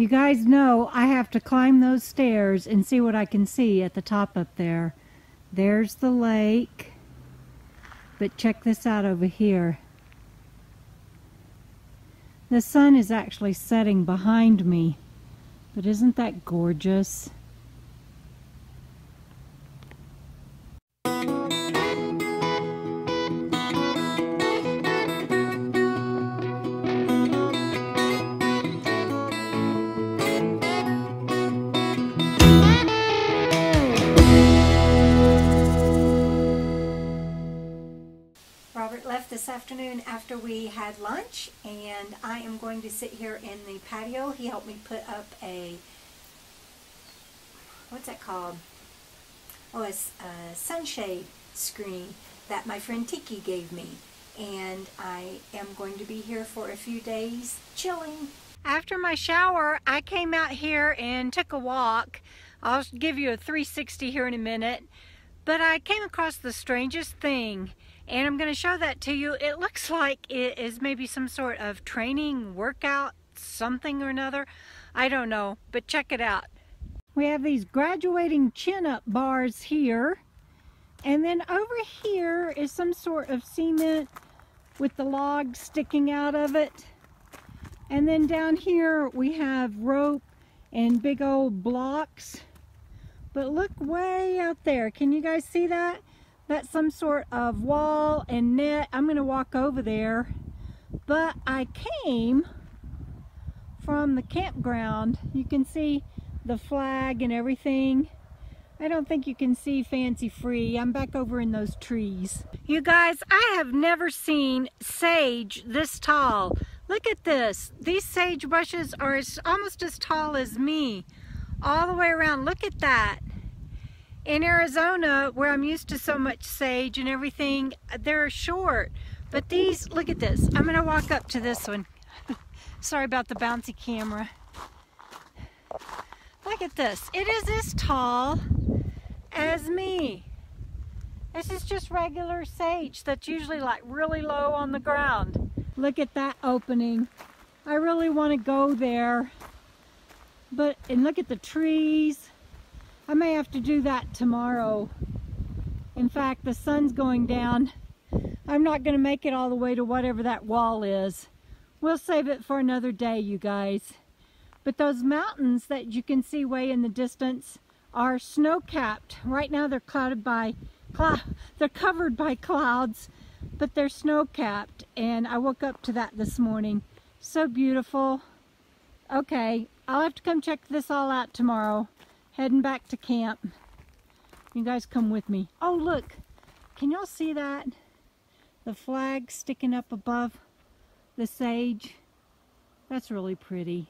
You guys know I have to climb those stairs and see what I can see at the top up there. There's the lake. But check this out over here. The sun is actually setting behind me. But isn't that gorgeous? Robert left this afternoon after we had lunch, and I am going to sit here in the patio. He helped me put up a, what's that called? Oh, a sunshade screen that my friend Tiki gave me, and I am going to be here for a few days chilling. After my shower, I came out here and took a walk. I'll give you a 360 here in a minute, but I came across the strangest thing. And I'm going to show that to you. It looks like it is maybe some sort of training, workout, something or another. I don't know, but check it out. We have these graduating chin-up bars here. And then over here is some sort of cement with the logs sticking out of it. And then down here we have rope and big old blocks. But look way out there. Can you guys see that? That's some sort of wall and net. I'm going to walk over there. But I came from the campground. You can see the flag and everything. I don't think you can see Fancy Free. I'm back over in those trees. You guys, I have never seen sage this tall. Look at this. These sage bushes are almost as tall as me. All the way around. Look at that. In Arizona, where I'm used to so much sage and everything, they're short. But these, look at this. I'm going to walk up to this one. Sorry about the bouncy camera. Look at this. It is as tall as me. This is just regular sage that's usually like really low on the ground. Look at that opening. I really want to go there. And look at the trees. I may have to do that tomorrow. In fact, the sun's going down. I'm not going to make it all the way to whatever that wall is. We'll save it for another day, you guys. But those mountains that you can see way in the distance are snow-capped. Right now they're covered by clouds, but they're snow-capped. And I woke up to that this morning. So beautiful. Okay, I'll have to come check this all out tomorrow. Heading back to camp. You guys come with me. Oh, look. Can y'all see that? The flag sticking up above the sage. That's really pretty.